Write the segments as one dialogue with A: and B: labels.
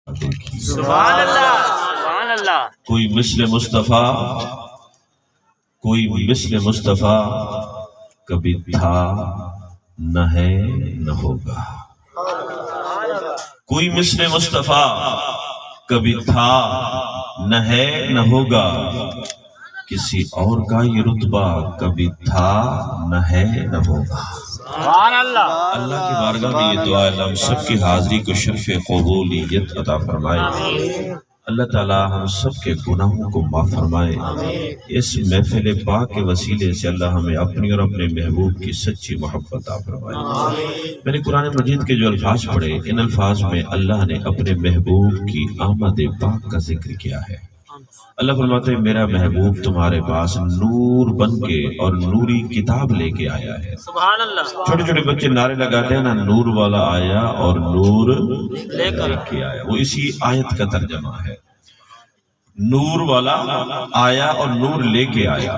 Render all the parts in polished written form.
A: سبحان اللہ سبحان اللہ۔
B: کوئی مثل مصطفیٰ، کوئی مثل مصطفیٰ کبھی تھا نہ ہے نہ ہوگا۔ کوئی مثل مصطفیٰ کبھی تھا نہ ہے نہ ہوگا، کسی اور کا یہ رتبہ کبھی تھا نہ ہے نہ ہوگا۔
A: سبحان اللہ۔
B: اللہ کی بارگاہ میں یہ دعا ہے ہم سب کی حاضری کو شرف قبولیت عطا فرمائے۔ اللہ تعالیٰ ہم سب کے گناہوں کو معاف فرمائے۔ اس محفل پاک کے وسیلے سے اللہ ہمیں اپنی اور اپنے محبوب کی سچی محبت عطا فرمائے۔ میں نے قرآن مجید کے جو الفاظ پڑھے، ان الفاظ میں اللہ نے اپنے محبوب کی آمد پاک کا ذکر کیا ہے۔ اللہ فرماتے ہیں میرا محبوب تمہارے پاس نور بن کے اور نوری کتاب لے کے آیا ہے۔
A: سبحان اللہ۔
B: چھوٹے چھوٹے بچے نعرے لگاتے ہیں نا، نور والا آیا اور نور لے کے آیا، وہ اسی آیت کا ترجمہ ہے۔ نور والا آیا اور نور لے کے آیا۔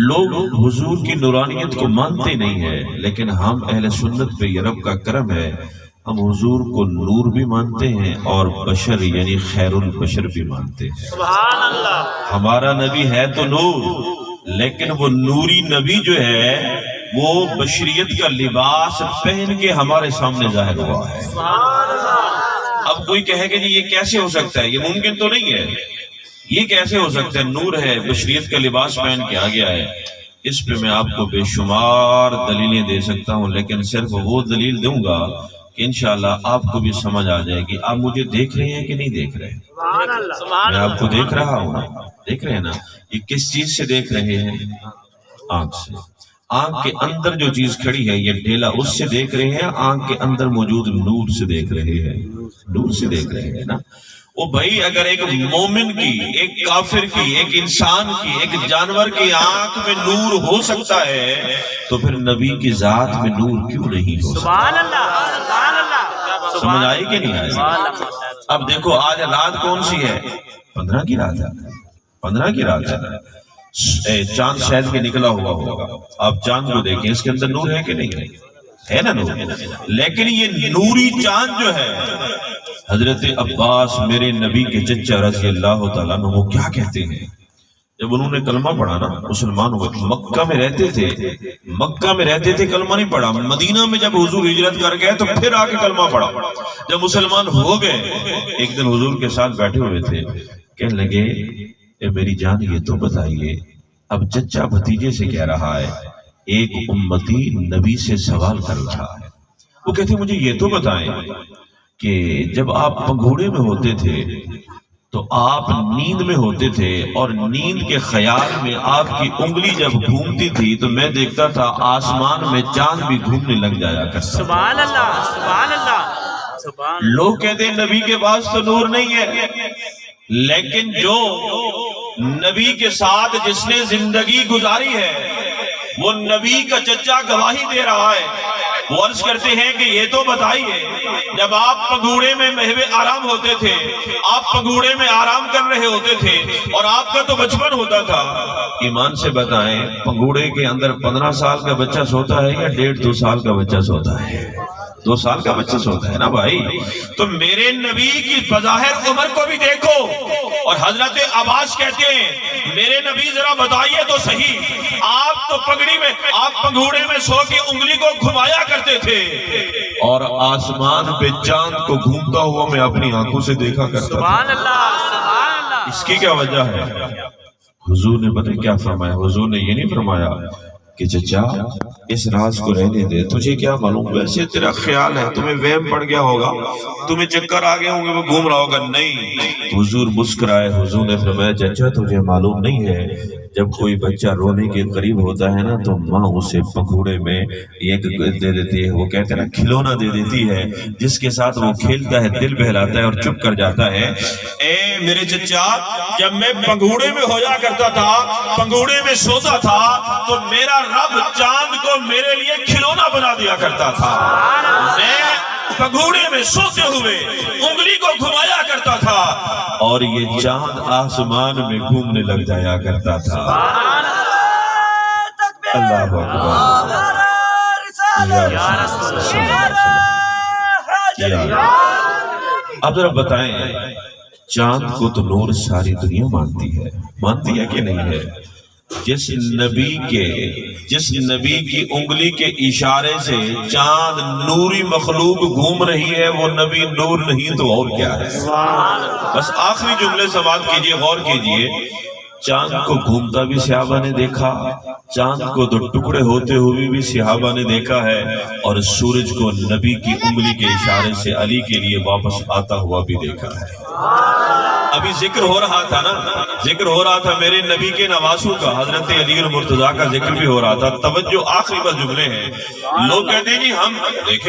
B: لوگ حضور کی نورانیت کو مانتے نہیں ہیں، لیکن ہم اہل سنت پہ یہ رب کا کرم ہے، ہم حضور کو نور بھی مانتے ہیں اور بشر یعنی خیر البشر بھی مانتے ہیں۔
A: سبحان اللہ۔
B: ہمارا نبی ہے تو نور، لیکن وہ نوری نبی جو ہے وہ بشریت کا لباس پہن کے ہمارے سامنے ظاہر ہوا ہے۔
A: سبحان اللہ۔
B: اب کوئی کہے کہ جی یہ کیسے ہو سکتا ہے، یہ ممکن تو نہیں ہے، یہ کیسے ہو سکتا ہے، نور ہے بشریت کا لباس پہن کے آ گیا ہے۔ اس پہ میں آپ کو بے شمار دلیلیں دے سکتا ہوں، لیکن صرف وہ دلیل دوں گا کہ انشاءاللہ آپ کو بھی سمجھ آ جائے گی۔ آپ مجھے دیکھ رہے ہیں کہ نہیں دیکھ رہے ہیں؟
A: سبحان اللہ سبحان
B: میں
A: اللہ۔
B: آپ کو دیکھ رہا ہوں، دیکھ رہے ہیں نا؟ یہ کس چیز سے دیکھ رہے ہیں؟ آنکھ سے۔ آنکھ کے اندر جو چیز کھڑی ہے یہ ڈھیلا اس سے دیکھ رہے ہیں، آنکھ کے اندر موجود نور سے دیکھ رہے ہیں، نور سے دیکھ رہے ہیں نا۔ وہ بھائی اگر ایک مومن کی، ایک کافر کی، ایک انسان کی، ایک جانور کی آنکھ میں نور ہو سکتا ہے تو پھر نبی کی ذات میں نور کیوں نہیں ہو سکتا؟
A: سبحان اللہ سبحان اللہ۔
B: سمجھ آئی کہ نہیں آئی؟ اب دیکھو آج رات کون سی ہے؟ 15 کی رات ہے، 15 کی رات ہے۔ چاند شاید کے نکلا ہوا ہوگا، آپ چاند کو دیکھیں، اس کے اندر نور ہے کہ نہیں ہے؟ نا نور۔ لیکن یہ نوری چاند جو ہے، حضرت عباس میرے نبی کے چچا رضی اللہ تعالیٰ عنہ وہ کیا کہتے ہیں جب انہوں نے کلمہ پڑھا نا، مسلمان ہوئے، مکہ میں رہتے تھے، کلمہ نہیں پڑھا۔ مدینہ میں جب حضور ہجرت کر گئے تو پھر آ کے کلمہ پڑھا۔ جب مسلمان ہو گئے، ایک دن حضور کے ساتھ بیٹھے ہوئے تھے، کہنے لگے اے میری جان یہ تو بتائیے، اب چچا بھتیجے سے کہہ رہا ہے، ایک امتی نبی سے سوال کر رہا ہے، وہ کہتے مجھے یہ تو بتائیں کہ جب آپ پنگھوڑے میں ہوتے تھے تو آپ نیند میں ہوتے تھے، اور نیند کے خیال میں آپ کی انگلی جب گھومتی تھی تو میں دیکھتا تھا آسمان میں چاند بھی گھومنے لگ جایا کرتا تھا۔
A: سبحان اللہ سبحان اللہ سبحان۔
B: لوگ کہتے ہیں نبی کے پاس تو نور نہیں ہے، لیکن جو نبی کے ساتھ جس نے زندگی گزاری ہے وہ نبی کا چچا گواہی دے رہا ہے۔ وہ عرض کرتے ہیں کہ یہ تو بتائیے جب آپ پگوڑے میں محو آرام ہوتے تھے، آپ پگوڑے میں آرام کر رہے ہوتے تھے اور آپ کا تو بچپن ہوتا تھا، ایمان سے بتائیں پگوڑے کے اندر 15 سال کا بچہ سوتا ہے یا 1.5-2 سال کا بچہ سوتا ہے؟ 2 سال کا بچہ سوتا ہے نا بھائی۔ تو میرے نبی کی بظاہر عمر کو بھی دیکھو، اور حضرت عباس کہتے ہیں میرے نبی ذرا بتائیے تو صحیح، آپ تو پگڑی میں، آپ پنگھوڑے میں سو کے انگلی کو گھمایا کرتے تھے اور آسمان پہ چاند کو گھومتا ہوا میں اپنی آنکھوں سے دیکھا کرتا تھا۔
A: سبحان اللہ سبحان اللہ۔
B: اس کی کیا وجہ ہے؟ حضور نے پتہ کیا فرمایا؟ حضور نے یہ نہیں فرمایا کہ چچا اس راز کو رہنے دے، تجھے کیا معلوم، ویسے تیرا خیال ہے، تمہیں وہم پڑ گیا ہوگا، تمہیں چکر آ گئے ہوں گے، وہ گھوم رہا ہوگا۔ نہیں، حضور مسکرائے، حضور نے فرمایا چچا تجھے معلوم نہیں ہے جب کوئی بچہ رونے کے قریب ہوتا ہے نا تو ماں اسے پکوڑے میں ایک دے دیتی ہے، وہ کہتے ہیں نا کھلونا دے دیتی ہے جس کے ساتھ وہ کھیلتا ہے، دل بہلاتا ہے اور چپ کر جاتا ہے۔ اے میرے چچا جب میں پنگھوڑے میں ہو جا کرتا تھا، پنگھوڑے میں سوتا تھا تو میرا رب چاند کو میرے لیے کھلونا بنا دیا کرتا تھا، میں پگوڑے میں سوتے ہوئے انگلی کو گھمایا کرتا تھا اور یہ چاند آسمان میں گھومنے لگ جایا کرتا تھا۔ اللہ اکبر یا رسول اللہ، اب ذرا بتائیں چاند کو تو نور ساری دنیا مانتی ہے کہ نہیں ہے؟ جس نبی کی انگلی کے اشارے سے چاند نوری مخلوق گھوم رہی ہے، وہ نبی نور نہیں تو اور کیا ہے؟ بس آخری جملے سماعت کیجئے، غور کیجئے، چاند کو گھومتا بھی صحابہ نے دیکھا، چاند کو دو ٹکڑے ہوتے ہوئے بھی صحابہ نے دیکھا ہے، اور سورج کو نبی کی انگلی کے اشارے سے علی کے لیے واپس آتا ہوا بھی دیکھا ہے۔ ابھی ذکر ہو رہا تھا میرے نبی کے نواسوں کا، حضرت علی المرتضیٰ کا ذکر بھی ہو رہا تھا۔ توجہ آخری بس جملے ہیں۔ لوگ کہتے ہیں جی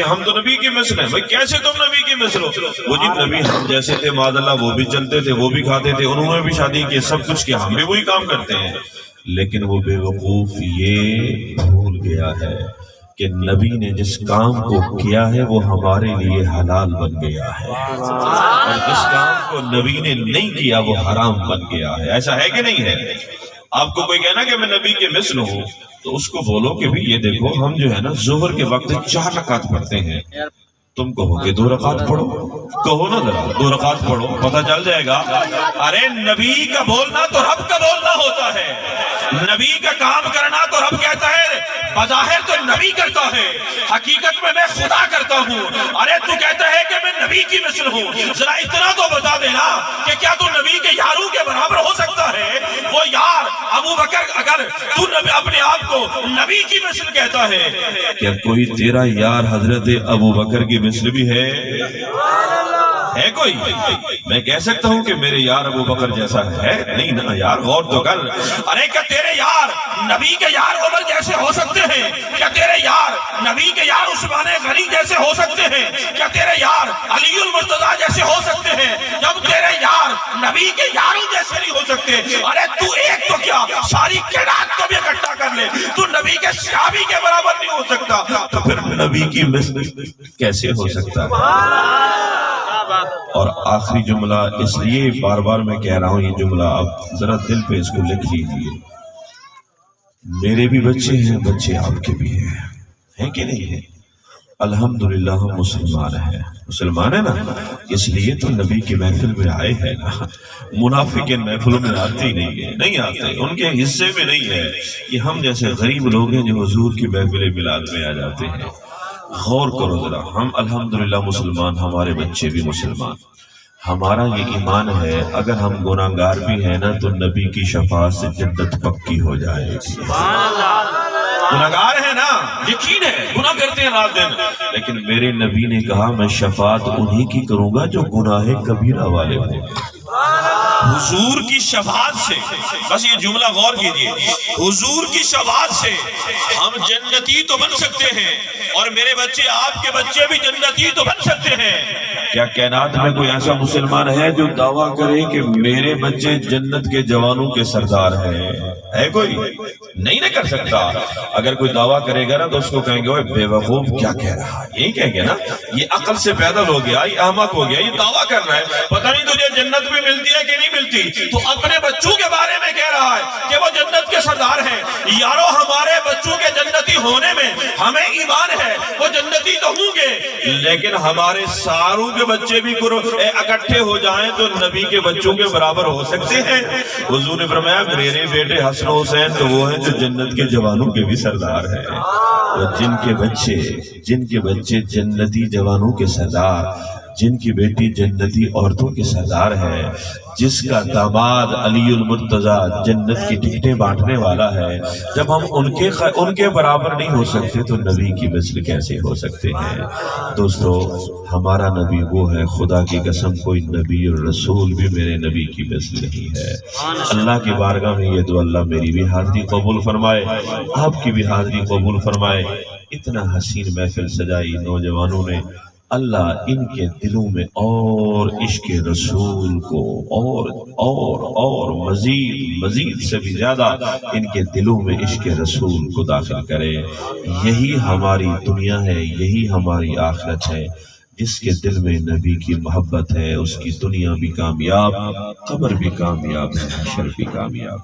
B: ہم تو نبی کی مثل ہیں۔ بھئی کیسے تم نبی کی مثل ہو؟ وہ جی نبی ہم جیسے تھے، معاذ اللہ وہ بھی چلتے تھے، وہ بھی کھاتے تھے، انہوں نے بھی شادی کی، سب کچھ کیا، ہم بھی وہی کام کرتے ہیں۔ لیکن وہ بے وقوف یہ بھول گیا ہے کہ نبی نے جس کام کو کیا ہے وہ ہمارے لیے حلال بن گیا ہے، اور جس کام کو نبی نے نہیں کیا وہ حرام بن گیا ہے۔ ایسا ہے کہ نہیں ہے؟ آپ کو کوئی کہنا کہ میں نبی کے مثل ہوں تو اس کو بولو کہ بھی یہ دیکھو ہم جو ہے نا ظہر کے وقت 4 رکعت پڑھتے ہیں، تم کہو کہ 2 رکعت پڑھو، کہو نا ذرا 2 رکعت پڑھو، پتہ چل جائے گا۔ ارے نبی کا بولنا تو رب کا بولنا ہوتا ہے، نبی کا کام کرنا تو رب کہتا ہے، بظاہر تو نبی کرتا ہے، حقیقت میں خدا کرتا ہوں۔ ارے تو کہتا ہے کہ میں نبی کی مثل ہوں، ذرا اتنا تو بتا دینا کہ کیا تو نبی کے یاروں کے برابر ہو سکتا ہے؟ وہ یار ابو بکر، اگر تو اپنے آپ کو نبی کی مثل کہتا ہے، کیا کوئی تیرا یار حضرت ابو بکر کی مثل بھی ہے کوئی؟ میں کہہ سکتا ہوں کہ میرے یار ابو بکر جیسا ہے؟ نہیں نا یار، غور تو کر۔ ارے کیا تیرے یار نبی کے یار عمر جیسے ہو سکتے ہیں؟ کیا تیرے یار نبی کے یار عثمان غنی جیسے ہو سکتے ہیں؟ کیا تیرے یار علی المرتضیٰ جیسے ہو سکتے ہیں؟ جب تیرے یار نبی کے یاروں جیسے نہیں ہو سکتے، ارے تو ایک تو کیا ساری کائنات کو بھی اکٹھا کر لے، تو نبی کے صحابی کے برابر نہیں ہو سکتا، تو پھر نبی کی مثل کیسے ہو سکتا ہے؟ اور آخری جملہ اس لیے بار بار میں کہہ رہا ہوں، یہ جملہ اب ذرا دل پہ اس کو لکھ لیجیے، میرے بھی بچے ہیں، بچے آپ کے بھی ہیں کہ نہیں ہے؟ الحمدللہ ہم مسلمان ہیں نا، اس لیے تو نبی کی محفل میں آئے ہیں نا۔ منافق ان محفلوں میں آتے ہی نہیں آتے، ان کے حصے میں نہیں ہے۔ یہ ہم جیسے غریب لوگ ہیں جو حضور کی محفل میلاد میں آ جاتے ہیں۔ غور کرو ذرا، ہم الحمدللہ مسلمان، ہمارے بچے بھی مسلمان، ہمارا یہ ایمان ہے اگر ہم گناہگار بھی ہیں نا تو نبی کی شفاعت سے جنت پکی ہو جائے گی۔ گناہگار ہیں نا، یقین ہے گناہ کرتے ہیں رات دن، لیکن میرے نبی نے کہا میں شفاعت انہی کی کروں گا جو گناہ کبیرہ والے ہوں۔ حضور کی شفاعت سے، بس یہ جملہ غور کیجئے، حضور کی شفاعت سے ہم جنتی تو بن سکتے ہیں، اور میرے بچے آپ کے بچے بھی جنتی تو بن سکتے ہیں۔ کیا کائنات میں کوئی ایسا مسلمان ہے جو دعویٰ کرے کہ میرے بچے جنت کے جوانوں کے سردار ہیں؟ ہے کوئی؟ نہیں نہ کر سکتا۔ اگر کوئی دعویٰ کرے گا نا تو اس کو کہیں گے اوہ بے وقوف کیا کہہ رہا ہے، یہی کہیں گے نا، یہ عقل سے پیدل ہو گیا، یہ احمق ہو گیا، یہ دعویٰ کر رہا ہے، پتہ نہیں تجھے جنت بھی ملتی ہے کہ نہیں ملتی، تو اپنے بچوں کے بارے میں کہہ رہا ہے کہ وہ جنت کے سردار ہیں۔ یارو ہمارے بچوں کے جنتی ہونے میں ہمیں ایمان ہے، وہ جنتی تو ہوں گے، لیکن ہمارے ساروں کے بچے بھی اکٹھے ہو جائیں تو نبی کے بچوں کے برابر ہو سکتے ہیں۔ حضور نے فرمایا میرے بیٹے حسن و حسین تو وہ ہیں جو جنت کے جوانوں کے بھی سردار ہیں، جن کے بچے جنتی جوانوں کے سردار، جن کی بیٹی جنتی عورتوں کے سردار ہے، جس کا داماد علی المرتضیٰ جنت کی ٹکٹیں بانٹنے والا ہے، جب ہم ان کے برابر نہیں ہو سکتے تو نبی کی مثل کیسے ہو سکتے ہیں؟ دوستو ہمارا نبی وہ ہے، خدا کی قسم کوئی نبی اور رسول بھی میرے نبی کی مثل نہیں ہے۔ اللہ کی بارگاہ میں یہ دعا، اللہ میری بھی حاضری قبول فرمائے، آپ کی بھی حاضری قبول فرمائے۔ اتنا حسین محفل سجائی نوجوانوں نے، اللہ ان کے دلوں میں اور عشق رسول کو اور مزید سے بھی زیادہ ان کے دلوں میں عشق رسول کو داخل کرے۔ یہی ہماری دنیا ہے، یہی ہماری آخرت ہے۔ جس کے دل میں نبی کی محبت ہے اس کی دنیا بھی کامیاب، قبر بھی کامیاب ہے، حشر بھی کامیاب۔